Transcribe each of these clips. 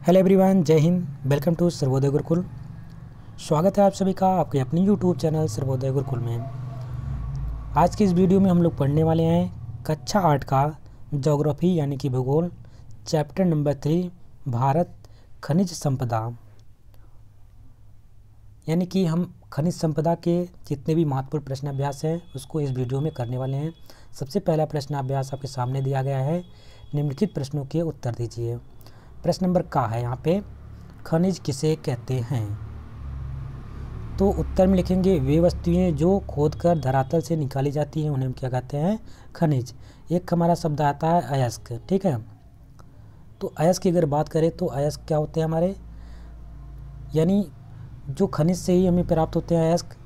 Hello everyone, जय हिंद। Welcome to Sarvodaya Gurukul. स्वागत है आप सभी का आपके अपनी यूट्यूब चैनल सर्वोदय गुरुकुल में। आज की इस वीडियो में हम लोग पढ़ने वाले हैं कक्षा 8 का ज्योग्राफी यानी कि भूगोल, चैप्टर नंबर 3 भारत खनिज संपदा। यानी कि हम खनिज संपदा के जितने भी महत्वपूर्ण प्रश्न अभ्यास हैं उसको इस वीडियो में करने वाले हैं। सबसे पहला प्रश्न अभ्यास आपके सामने दिया गया है, निम्नलिखित प्रश्नों के उत्तर दीजिए। प्रश्न नंबर का है यहाँ पे, खनिज किसे कहते हैं? तो उत्तर में लिखेंगे वे वस्तुएं जो खोदकर धरातल से निकाली जाती हैं उन्हें हम क्या कहते हैं? खनिज। एक हमारा शब्द आता है अयस्क, ठीक है। तो अयस्क की अगर बात करें तो अयस्क क्या होते हैं हमारे, यानी जो खनिज से ही हमें प्राप्त होते हैं अयस्क।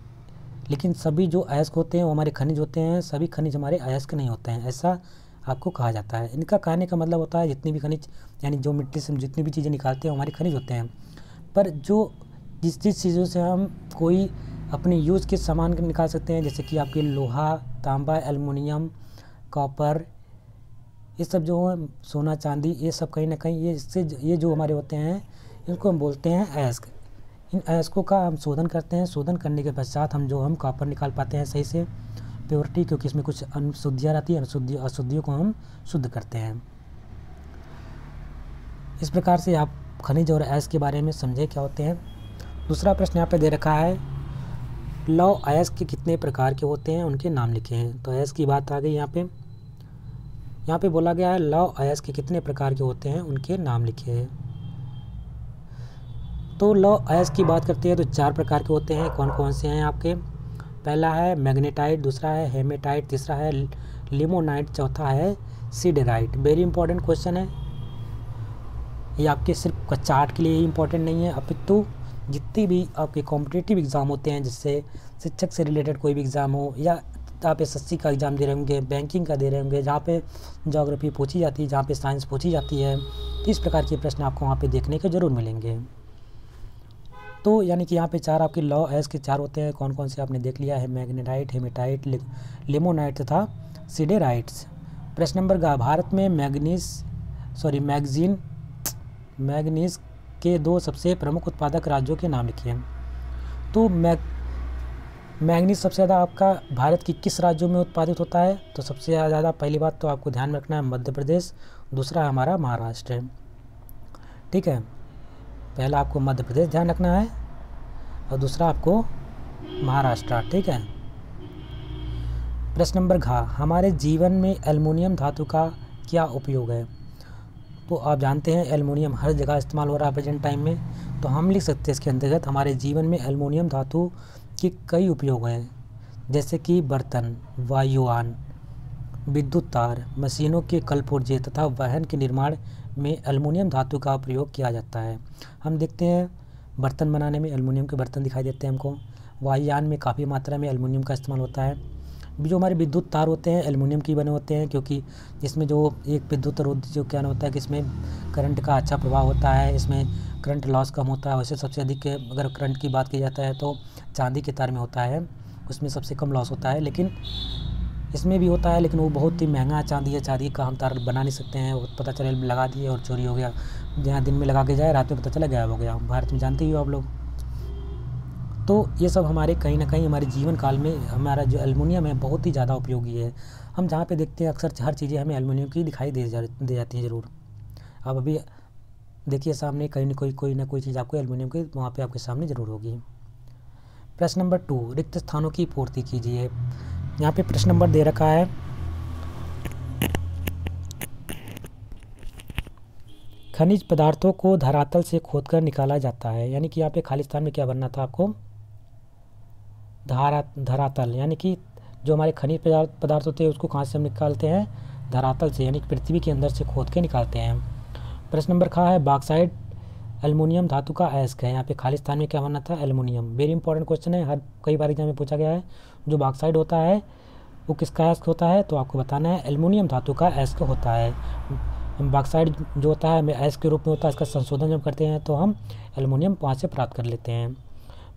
लेकिन सभी जो अयस्क होते हैं वो हमारे खनिज होते हैं, सभी खनिज हमारे अयस्क नहीं होते हैं, ऐसा आपको कहा जाता है। इनका कहने का मतलब होता है जितनी भी खनिज यानी जो मिट्टी से जितनी भी चीज़ें निकालते हैं हमारे खनिज होते हैं। पर जो जिस चीज़ों से हम कोई अपने यूज़ के सामान निकाल सकते हैं, जैसे कि आपके लोहा, तांबा, एल्युमिनियम, कॉपर, ये सब जो है सोना चांदी, ये सब कहीं ना कहीं ये जो हमारे होते हैं इनको हम बोलते हैं अयस्क। इन अयस्कों का हम शोधन करते हैं। शोधन करने के पश्चात हम कॉपर निकाल पाते हैं सही से, प्योरिटी, क्योंकि इसमें कुछ अशुद्धियाँ रहती हैं, अशुद्धियों को हम शुद्ध करते हैं। इस प्रकार से आप खनिज और अयस्क के बारे में समझे क्या होते हैं। दूसरा प्रश्न यहाँ पे दे रखा है, लौह अयस्क के कितने प्रकार के होते हैं, उनके नाम लिखे हैं। तो अयस्क की बात आ गई यहाँ पे बोला गया है लौह अयस्क के कितने प्रकार के होते हैं, उनके नाम लिखे हैं। तो लौह अयस्क की बात करते हैं तो 4 प्रकार के होते हैं। कौन कौन से हैं आपके? पहला है मैग्नेटाइट, दूसरा है हेमेटाइट, तीसरा है लिमोनाइट, चौथा है सिडेराइट। वेरी इंपॉर्टेंट क्वेश्चन है ये, आपके सिर्फ कक्षा 8 के लिए ही इंपॉर्टेंट नहीं है, अपितु जितनी भी आपके कॉम्पिटिटिव एग्ज़ाम होते हैं, जिससे शिक्षक से रिलेटेड कोई भी एग्ज़ाम हो, या आप एसएससी का एग्ज़ाम दे रहे होंगे, बैंकिंग का दे रहे होंगे, जहाँ पे ज्योग्राफी पूछी जाती है, जहाँ पे साइंस पूछी जाती है, तो इस प्रकार के प्रश्न आपको वहाँ पे देखने के ज़रूर मिलेंगे। तो यानी कि यहाँ पे 4 आपके लौह अयस्क के 4 होते हैं। कौन कौन से आपने देख लिया है, मैग्नेटाइट, हेमेटाइट, लिमोनाइट तथा सिडेराइट्स। प्रश्न नंबर का, भारत में मैग्नीज के 2 सबसे प्रमुख उत्पादक राज्यों के नाम लिखिए। तो मैग्नीज सबसे ज़्यादा आपका भारत की किस राज्यों में उत्पादित होता है? तो सबसे ज़्यादा पहली बात तो आपको ध्यान में रखना है मध्य प्रदेश, दूसरा है हमारा महाराष्ट्र, ठीक है। पहला आपको मध्य प्रदेश ध्यान रखना है और दूसरा आपको महाराष्ट्र, ठीक है। प्रश्न नंबर घ, हमारे जीवन में एल्युमिनियम धातु का क्या उपयोग है? तो आप जानते हैं एल्युमिनियम हर जगह इस्तेमाल हो रहा है प्रेजेंट टाइम में, तो हम लिख सकते हैं इसके अंतर्गत हमारे जीवन में एल्युमिनियम धातु के कई उपयोग हैं, जैसे कि बर्तन, वायुयान, विद्युत तार, मशीनों के कलपुर्जे तथा वाहन के निर्माण में एल्युमिनियम धातु का प्रयोग किया जाता है। हम देखते हैं बर्तन बनाने में एल्युमिनियम के बर्तन दिखाई देते हैं हमको। वायुयान में काफ़ी मात्रा में एल्युमिनियम का इस्तेमाल होता है। जो हमारे विद्युत तार होते हैं एल्युमिनियम की बने होते हैं, क्योंकि इसमें जो एक विद्युत रोध जो क्या होता है कि इसमें करंट का अच्छा प्रभाव होता है, इसमें करंट लॉस कम होता है। वैसे सबसे अधिक अगर करंट की बात की जाता है तो चांदी के तार में होता है, उसमें सबसे कम लॉस होता है, लेकिन इसमें भी होता है, लेकिन वो बहुत ही महंगा चांदी है। चांदी का हम तार बना नहीं सकते हैं, वो पता चले लगा दिए और चोरी हो गया, जहाँ दिन में लगा के जाए रात में पता चला गायब हो गया। भारत में जानते ही हो आप लोग। तो ये सब हमारे कहीं ना कहीं हमारे जीवन काल में हमारा जो एल्युमिनियम है बहुत ही ज़्यादा उपयोगी है। हम जहाँ पे देखते हैं अक्सर हर चीज़ें हमें एल्युमिनियम की दिखाई दे जाती हैं ज़रूर। अब अभी देखिए सामने कहीं ना कोई चीज़ आपको एल्युमिनियम की वहाँ पे आपके सामने ज़रूर होगी। प्रश्न नंबर 2, रिक्त स्थानों की पूर्ति कीजिए। यहाँ पे प्रश्न नंबर दे रखा है, खनिज पदार्थों को धरातल से खोदकर निकाला जाता है। यानी कि यहाँ पे खाली स्थान में क्या बनना था आपको? धरातल, यानी कि जो हमारे खनिज पदार्थ होते हैं उसको कहाँ से हम निकालते हैं? धरातल से, यानी कि पृथ्वी के अंदर से खोद के निकालते हैं। प्रश्न नंबर खा है, बॉक्साइट एल्युमिनियम धातु का अयस्क है। यहाँ पे खाली स्थान में क्या बनना था? एल्युमिनियम। वेरी इंपॉर्टेंट क्वेश्चन है, कई बार एग्जाम में पूछा गया है। जो बॉक्साइट होता है वो किसका अयस्क होता है? तो आपको बताना है एल्युमिनियम धातु का अयस्क होता है। बॉक्साइट जो होता है अयस्क के रूप में होता है, इसका संशोधन जब करते हैं तो हम एल्युमिनियम वहाँ से प्राप्त कर लेते हैं।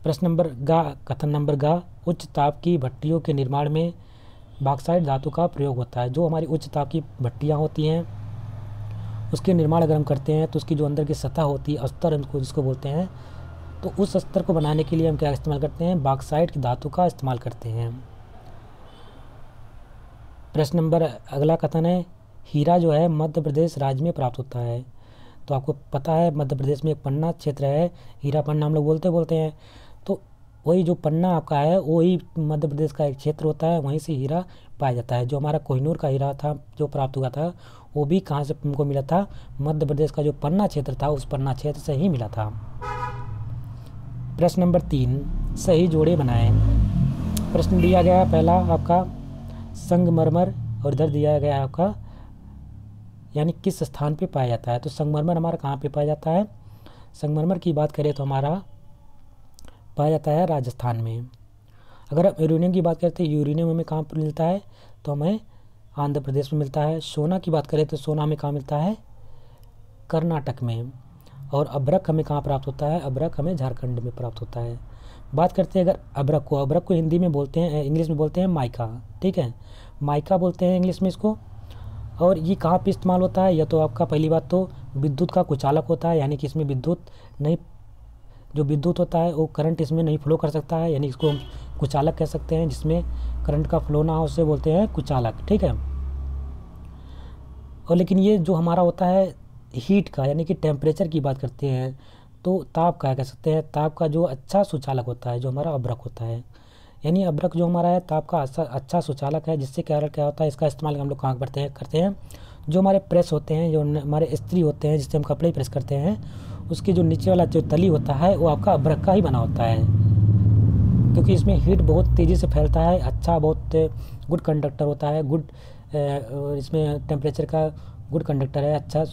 प्रश्न नंबर गा, कथन नंबर गा, उच्च ताप की भट्टियों के निर्माण में बॉक्साइट धातु का प्रयोग होता है। जो हमारी उच्च ताप की भट्टियाँ होती हैं उसके निर्माण अगर हम करते हैं तो उसकी जो अंदर की सतह होती है, अस्तर हमको जिसको बोलते हैं, तो उस अस्तर को बनाने के लिए हम क्या इस्तेमाल करते हैं, बॉक्साइट की धातु का इस्तेमाल करते हैं। प्रश्न नंबर अगला कथन है, हीरा जो है मध्य प्रदेश राज्य में प्राप्त होता है। तो आपको पता है मध्य प्रदेश में एक पन्ना क्षेत्र है, हीरा पन्ना हम लोग बोलते हैं। तो वही जो पन्ना आपका है वही मध्य प्रदेश का एक क्षेत्र होता है, वहीं से हीरा पाया जाता है। जो हमारा कोहिनूर का हीरा था जो प्राप्त हुआ था वो भी कहाँ से हमको मिला था, मध्य प्रदेश का जो पन्ना क्षेत्र था उस पन्ना क्षेत्र से ही मिला था। प्रश्न नंबर 3, सही जोड़े बनाएं। प्रश्न दिया गया है पहला आपका संगमरमर और इधर दिया गया है आपका यानी किस स्थान पे पाया जाता है। तो संगमरमर हमारा कहाँ पे पाया जाता है, संगमरमर की बात करें तो हमारा पाया जाता है राजस्थान में। अगर हम यूरेनियम की बात करते हैं, यूरेनियम हमें कहाँ पर मिलता है, तो हमें आंध्र प्रदेश में मिलता है। सोना की बात करें तो सोना हमें कहाँ मिलता है, कर्नाटक में। और अभ्रक हमें कहाँ प्राप्त होता है, अभ्रक हमें झारखंड में प्राप्त होता है। बात करते हैं अगर अभ्रक को हिंदी में बोलते हैं, इंग्लिश में बोलते हैं माइका, ठीक है, माइका बोलते हैं इंग्लिश में इसको। और ये कहाँ पे इस्तेमाल होता है, या तो आपका पहली बात तो विद्युत का कुचालक होता है, यानी कि इसमें विद्युत नहीं, जो विद्युत होता है वो करंट इसमें नहीं फ्लो कर सकता है, यानी इसको हम कुचालक कह सकते हैं। जिसमें करंट का फ्लो ना हो उसे बोलते हैं कुचालक, ठीक है। और लेकिन ये जो हमारा होता है हीट का यानी कि टेम्परेचर की बात करते हैं तो ताप का कह सकते हैं, ताप का जो अच्छा सुचालक होता है जो हमारा अभ्रक होता है। यानी अभ्रक जो हमारा है ताप का अच्छा सुचालक है, जिससे क्या होता है, इसका इस्तेमाल हम लोग कहाँ करते हैं, जो हमारे प्रेस होते हैं, जो हमारे इस्त्री होते हैं जिससे हम कपड़े प्रेस करते हैं, उसके जो नीचे वाला जो तली होता है वो आपका अभ्रक का ही बना होता है, क्योंकि इसमें हीट बहुत तेज़ी से फैलता है, अच्छा बहुत गुड कंडक्टर होता है, गुड इसमें टेम्परेचर का गुड कंडक्टर है, अच्छा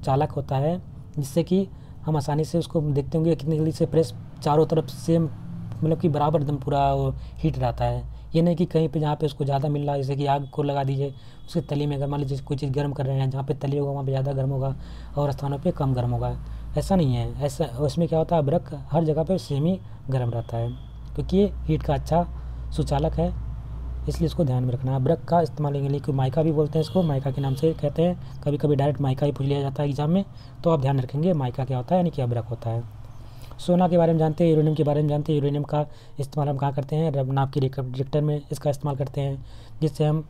चालक होता है, जिससे कि हम आसानी से उसको देखते होंगे कितनी जल्दी से प्रेस चारों तरफ सेम मतलब कि बराबर एकदम पूरा हीट रहता है। ये नहीं कि कहीं पे जहाँ पे उसको ज़्यादा मिल रहा है, जैसे कि आग को लगा दीजिए उसके तली में, अगर मान लीजिए कोई चीज़ गर्म कर रहे हैं, जहाँ पे तली होगा वहाँ पे ज़्यादा गर्म होगा और स्थानों पे कम गर्म होगा, ऐसा नहीं है। ऐसा उसमें क्या होता है, अभ्रक हर जगह पे सेम ही गर्म रहता है, क्योंकि ये हीट का अच्छा सुचालक है, इसलिए इसको ध्यान में रखना है। अभ्रक का इस्तेमाल के लिए माइका भी बोलते हैं इसको, माइका के नाम से कहते हैं, कभी कभी डायरेक्ट माइका ही पूछ लिया जाता है एग्जाम में, तो आप ध्यान रखेंगे माइका क्या होता है, यानी कि अभ्रक होता है। सोना के बारे में जानते हैं, यूरेनियम के बारे में जानते हैं। यूरेनियम का इस्तेमाल हम कहाँ करते हैं, नाभ के रिएक्टर में इसका इस्तेमाल करते हैं, जिससे हम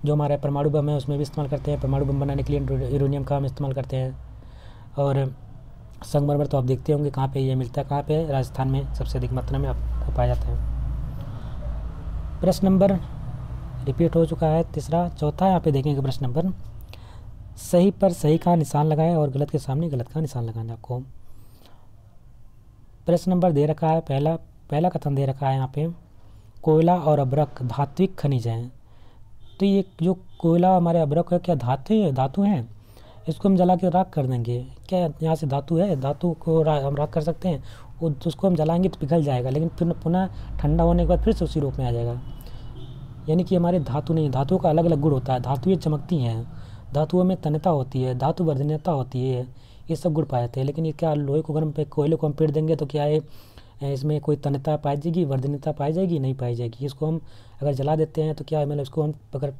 जो हमारा परमाणु बम है उसमें भी इस्तेमाल करते हैं, परमाणु बम बनाने के लिए यूरेनियम का हम इस्तेमाल करते हैं। और संगमरमर तो आप देखते होंगे कहाँ पे ये मिलता है, कहाँ पे, राजस्थान में सबसे अधिक मात्रा में आपको पाया जाता है। प्रश्न नंबर रिपीट हो चुका है, तीसरा चौथा यहाँ पे देखेंगे प्रश्न नंबर, सही पर सही का निशान लगाएं और गलत के सामने गलत का निशान लगाना आपको। प्रश्न नंबर दे रखा है, पहला कथन दे रखा है यहाँ पे, कोयला और अभ्रक धात्विक खनिज हैं। तो ये जो कोयला हमारे अभ्रक है क्या धातु हैं, इसको हम जला के राख कर देंगे क्या, यहाँ से धातु है, धातु को हम राख कर सकते हैं, उसको हम जलाएंगे तो पिघल जाएगा, लेकिन फिर पुनः ठंडा होने के बाद फिर से उसी रूप में आ जाएगा। यानी कि हमारे धातु नहीं, धातुओं का अलग अलग गुण होता है, धातुएं चमकती हैं, धातुओं में तन्यता होती है, धातु वर्धनीयता होती है, ये सब गुण पाए जाते हैं। लेकिन ये क्या, लोहे को गर्म पे कोयले को हम पेड़ देंगे तो क्या है, इसमें कोई तन्यता पाई जाएगी, वर्धनीयता पाई जाएगी, नहीं पाई जाएगी। इसको हम अगर जला देते हैं तो क्या है, मतलब इसको हम अगर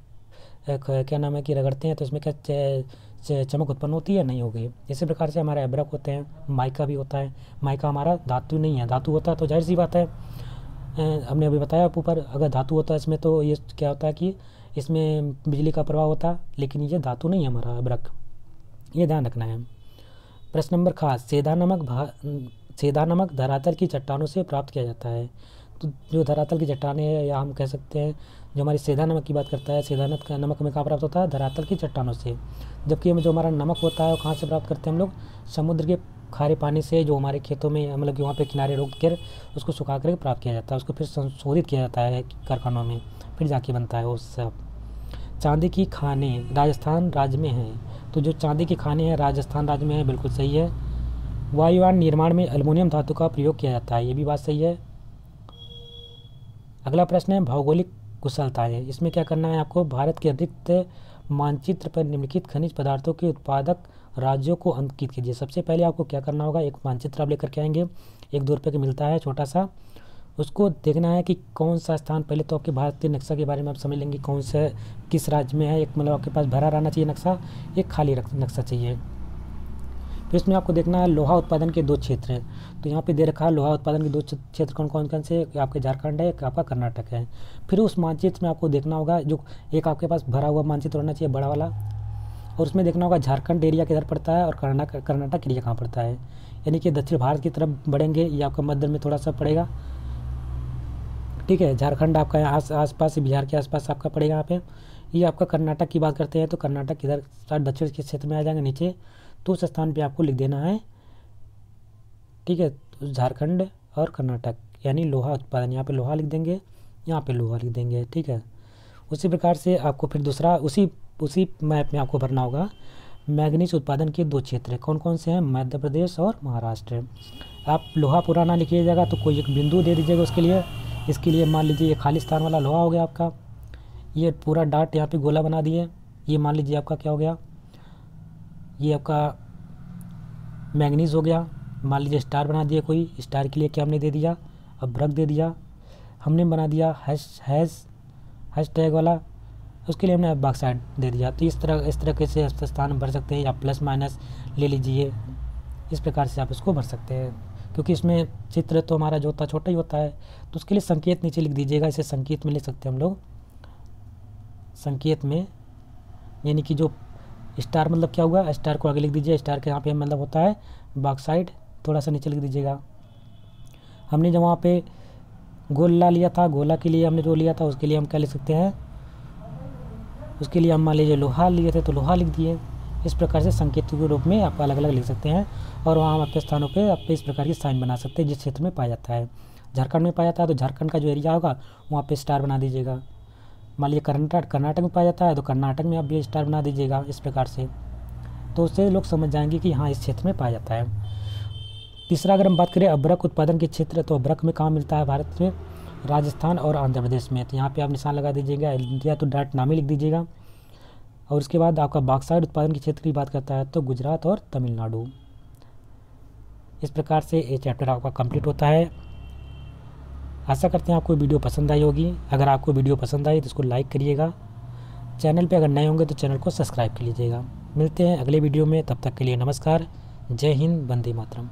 क्या नाम है कि रगड़ते हैं तो इसमें क्या चमक उत्पन्न होती है, नहीं होगी। इसी प्रकार से हमारे अभ्रक होते हैं, माइका भी होता है, माइका हमारा धातु नहीं है, धातु होता है तो जाहिर सी बात है, हमने अभी बताया ऊपर, अगर धातु होता है इसमें तो ये क्या होता है कि इसमें बिजली का प्रवाह होता है, लेकिन ये धातु नहीं है हमारा अभ्रक, ये ध्यान रखना है। प्रश्न नंबर खास, सेधा नमक धरातल की चट्टानों से प्राप्त किया जाता है। तो जो धरातल की चट्टानें हैं, या हम कह सकते हैं जो हमारी सेधा नमक की बात करता है, सेधा नमक हमें कहाँ प्राप्त होता है, धरातल की चट्टानों से। जबकि हमें जो हमारा नमक होता है वो कहाँ से प्राप्त करते हैं हम लोग, समुद्र के खारे पानी से, जो हमारे खेतों में मतलब कि वहाँ पे किनारे रोक कर उसको सुखा कर प्राप्त किया जाता है, उसको फिर संशोधित किया जाता है कारखानों में, फिर जाके बनता है वो सब। चांदी की खानें राजस्थान राज्य में हैं, तो जो चांदी की खानें हैं राजस्थान राज्य में है, बिल्कुल सही है। वायुयान निर्माण में एल्युमिनियम धातु का प्रयोग किया जाता है, ये भी बात सही है। अगला प्रश्न है भौगोलिक कुशलताएं, इसमें क्या करना है आपको, भारत के अधिकतर मानचित्र पर निम्नलिखित खनिज पदार्थों के उत्पादक राज्यों को अंकित कीजिए। सबसे पहले आपको क्या करना होगा, एक मानचित्र आप लेकर के आएंगे, 1-2 रुपये का मिलता है छोटा सा, उसको देखना है कि कौन सा स्थान, पहले तो आपके भारतीय नक्शा के बारे में आप समझ लेंगे कौन से किस राज्य में है, एक मतलब आपके पास भरा रहना चाहिए नक्शा, एक खाली नक्शा चाहिए। तो इसमें आपको देखना है लोहा उत्पादन के 2 क्षेत्र हैं। तो यहाँ पे दे रखा है लोहा उत्पादन के 2 क्षेत्र कौन कौन से, आपके झारखंड है, एक आपका कर्नाटक है। फिर उस मानचित्र में आपको देखना होगा, जो एक आपके पास भरा हुआ मानचित्र होना चाहिए बड़ा वाला, और उसमें देखना होगा झारखंड एरिया किधर पड़ता है और कर्नाटक एरिया कहाँ पड़ता है। यानी कि दक्षिण भारत की तरफ बढ़ेंगे, ये आपका मध्य में थोड़ा सा पड़ेगा, ठीक है। झारखंड आपका यहाँ आसपास, बिहार के आसपास आपका पड़ेगा यहाँ पे। ये आपका कर्नाटक की बात करते हैं तो कर्नाटक इधर दक्षिण के क्षेत्र में आ जाएंगे नीचे, तो उस स्थान पे आपको लिख देना है, ठीक है। झारखंड और कर्नाटक यानी लोहा उत्पादन, यहाँ पे लोहा लिख देंगे, यहाँ पे लोहा लिख देंगे, ठीक है। उसी प्रकार से आपको फिर दूसरा उसी मैप में आपको भरना होगा मैग्नीज उत्पादन के 2 क्षेत्र कौन कौन से हैं, मध्य प्रदेश और महाराष्ट्र। आप लोहा पूरा ना लिखिएगा तो कोई एक बिंदु दे दीजिएगा उसके लिए। इसके लिए मान लीजिए ये खाली स्थान वाला लोहा हो गया आपका, ये पूरा डाट यहाँ पे गोला बना दिए, ये मान लीजिए आपका क्या हो गया, ये आपका मैग्नीज हो गया। मान लीजिए स्टार बना दिया, कोई स्टार के लिए क्या हमने दे दिया, अब ब्रक दे दिया, हमने बना दिया हैश टैग वाला, उसके लिए हमने बॉक्साइड दे दिया। तो इस तरह से स्थान भर सकते हैं, या प्लस माइनस ले लीजिए, इस प्रकार से आप इसको भर सकते हैं। क्योंकि इसमें चित्र तो हमारा जो होता है छोटा ही होता है, तो उसके लिए संकेत नीचे लिख दीजिएगा। इसे संकेत में लिख सकते हैं हम लोग, संकेत में, यानी कि जो स्टार मतलब क्या हुआ, स्टार को आगे लिख दीजिए, स्टार के यहाँ पे मतलब होता है बॉक्साइड, थोड़ा सा नीचे लिख दीजिएगा। हमने जब वहाँ पे गोला लिया था, गोला के लिए हमने जो लिया था उसके लिए हम क्या लिख सकते हैं, उसके लिए हम मान लीजिए लोहा लिए थे तो लोहा लिख दिए। इस प्रकार से संकेत के रूप में आप अलग अलग लिख सकते हैं, और वहाँ हम अपने स्थानों पे आप इस प्रकार की साइन बना सकते हैं जिस क्षेत्र में पाया जाता है। झारखंड में पाया जाता है तो झारखंड का जो एरिया होगा वहाँ पे स्टार बना दीजिएगा। मान लीजिए कर्नाटक में पाया जाता है तो कर्नाटक में आप भी स्टार बना दीजिएगा, इस प्रकार से। तो उससे लोग समझ जाएंगे कि हाँ इस क्षेत्र में पाया जाता है। तीसरा अगर हम बात करें अभ्रक उत्पादन के क्षेत्र, तो अभ्रक में कहाँ मिलता है भारत में, राजस्थान और आंध्र प्रदेश में। तो यहाँ पे आप निशान लगा दीजिएगा, या तो डाट नाम ही लिख दीजिएगा। और उसके बाद आपका बॉक्साइड उत्पादन के क्षेत्र की बात करता है तो गुजरात और तमिलनाडु। इस प्रकार से ये चैप्टर आपका कंप्लीट होता है। आशा करते हैं आपको वीडियो पसंद आई होगी। अगर आपको वीडियो पसंद आई तो इसको लाइक करिएगा। चैनल पे अगर नए होंगे तो चैनल को सब्सक्राइब कर लीजिएगा। मिलते हैं अगले वीडियो में, तब तक के लिए नमस्कार। जय हिंद, वंदे मातरम।